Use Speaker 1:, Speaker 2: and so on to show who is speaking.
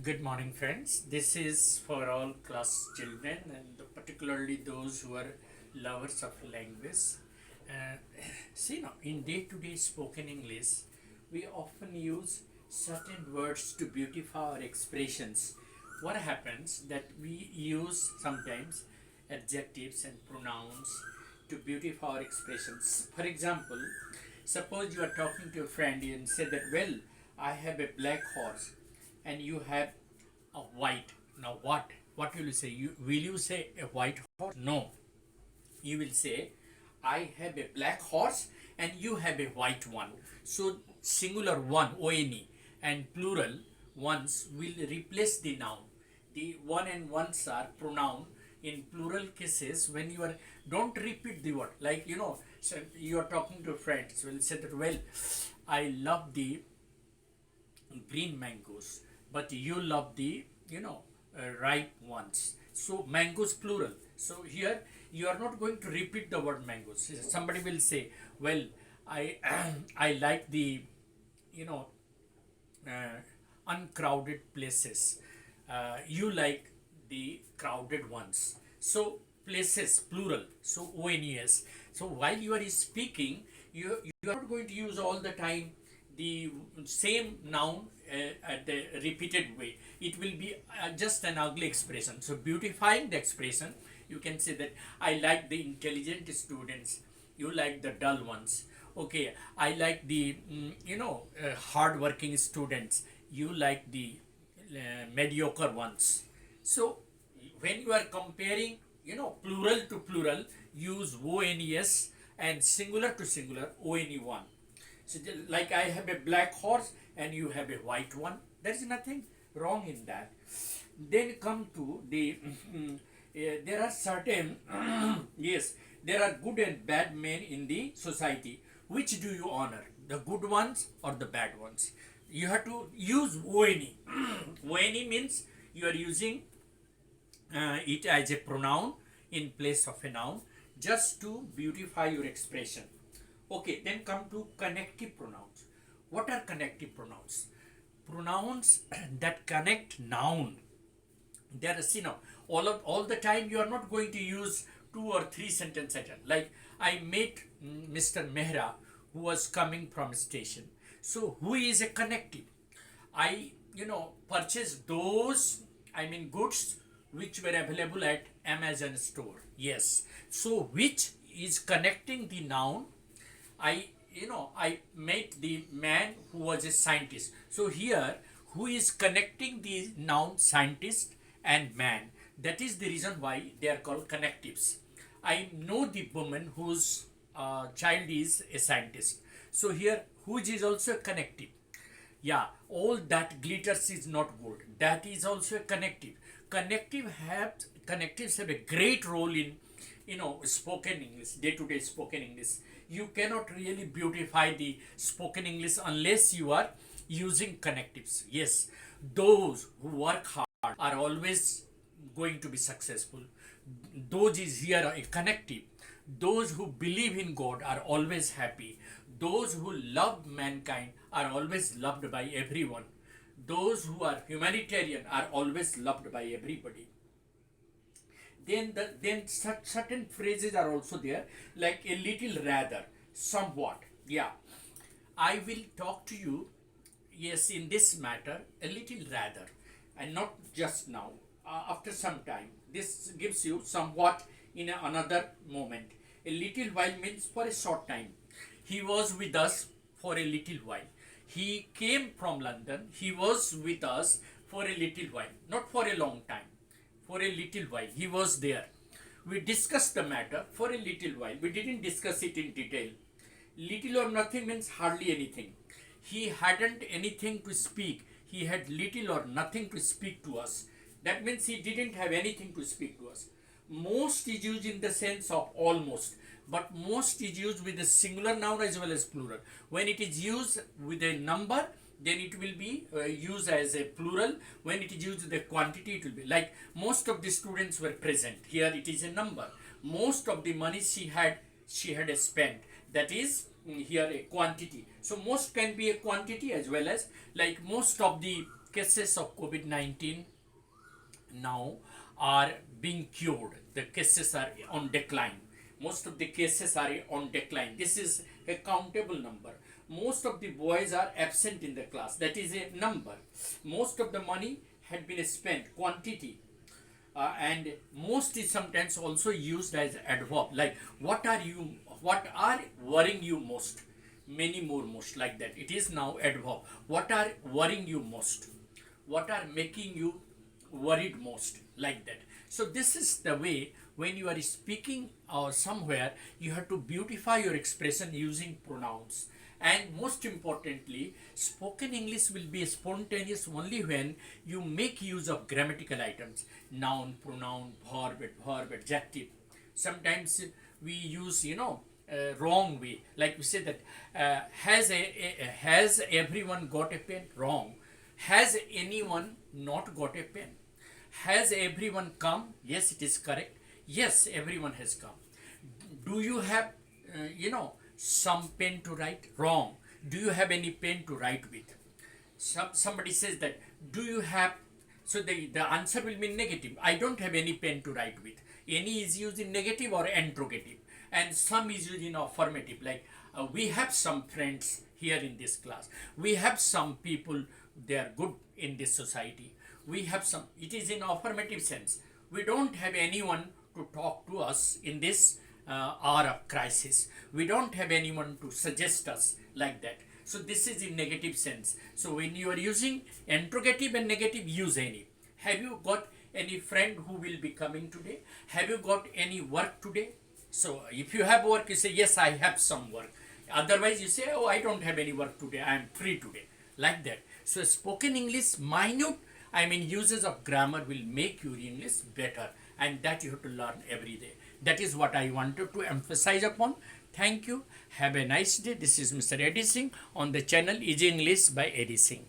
Speaker 1: Good morning, friends. This is for all class children and particularly those who are lovers of language. Uh, See now, in day-to-day spoken English, we often use certain words to beautify our expressions. What happens that we use sometimes adjectives and pronouns to beautify our expressions. For example, suppose you are talking to a friend and say that, well, I have a black horse and you have a white. Now what? What will you say? Will you say a white horse? No. You will say, I have a black horse and you have a white one. So singular one, one, and plural ones will replace the noun. The one and ones are pronoun in plural cases when you are don't repeat the word, like so you are talking to friends will say that, well, I love the green mangoes, but you love the ripe ones. So mangoes plural. So here you are not going to repeat the word mangoes. Somebody will say, well, I I like the you know uncrowded places. You like the crowded ones. So places plural. So ONES. So while you are speaking, you are not going to use all the time the same noun at the repeated way. It will be just an ugly expression. So beautifying the expression, you can say that I like the intelligent students, you like the dull ones. Okay, I like the hard working students, you like the mediocre ones. So when you are comparing plural to plural, use ONES, and singular to singular ONE1. So like I have a black horse and you have a white one. There is nothing wrong in that. Then come to the there are certain yes, there are good and bad men in the society. Which do you honor, the good ones or the bad ones? You have to use ONE. ONE means you are using it as a pronoun in place of a noun just to beautify your expression. Okay, then come to connective pronouns. What are connective pronouns? Pronouns that connect noun. There is, all the time you are not going to use two or three sentences. Like I met Mr. Mehra who was coming from station. So who is a connective? I purchased those, goods which were available at Amazon store. Yes. So which is connecting the noun. I met the man who was a scientist. So here, who is connecting the noun scientist and man? That is the reason why they are called connectives. I know the woman whose child is a scientist. So here, whose is also a connective. Yeah, all that glitters is not gold. That is also a connective. Connectives have a great role in spoken English, day-to-day spoken English. You cannot really beautify the spoken English unless you are using connectives. Yes, those who work hard are always going to be successful. Those is here a connective. Those who believe in God are always happy. Those who love mankind are always loved by everyone. Those who are humanitarian are always loved by everybody. Then certain phrases are also there, like a little rather, somewhat. Yeah, I will talk to you, yes, in this matter a little rather, and not just now, after some time. This gives you somewhat in another moment. A little while means for a short time. He was with us for a little while. He came from London. He was with us for a little while, not for a long time. For a little while, he was there. We discussed the matter for a little while. We didn't discuss it in detail. Little or nothing means hardly anything. He hadn't anything to speak. He had little or nothing to speak to us. That means he didn't have anything to speak to us. Most is used in the sense of almost, but most is used with the singular noun as well as plural. When it is used with a number, then it will be used as a plural. When it is used with a quantity, it will be like most of the students were present. Here it is a number. Most of the money she had spent. That is here a quantity. So most can be a quantity as well as like most of the cases of COVID-19 now are being cured. The cases are on decline. Most of the cases are on decline. This is a countable number. Most of the boys are absent in the class. That is a number. Most of the money had been spent, quantity. And most is sometimes also used as adverb, like what are worrying you most, many more, most, like that. It is now adverb. What are worrying you most, what are making you worried most, like that. So this is the way when you are speaking or somewhere, you have to beautify your expression using pronouns. And most importantly, spoken English will be spontaneous only when you make use of grammatical items: noun, pronoun, verb, adjective. Sometimes we use, wrong way, like we say that has everyone got a pen? Wrong. Has anyone not got a pen? Has everyone come? Yes, it is correct. Yes, everyone has come. Do you have, some pen to write? Wrong. Do you have any pen to write with? Somebody says that, do you have, so the answer will be negative. I don't have any pen to write with. Any is used in negative or interrogative, and some is used in affirmative, like we have some friends here in this class. We have some people, they are good in this society. We have some, it is in affirmative sense. We don't have anyone to talk to us in this hour of crisis. We don't have anyone to suggest us, like that. So this is in negative sense. So when you are using interrogative and negative, use any. Have you got any friend who will be coming today? Have you got any work today? So if you have work, you say, yes, I have some work. Otherwise you say, oh, I don't have any work today, I am free today, like that. So spoken English, minute, uses of grammar will make your English better, and that you have to learn every day. That is what I wanted to emphasize upon. Thank you. Have a nice day. This is Mr. Eddie Singh on the channel Easy English by Eddie Singh.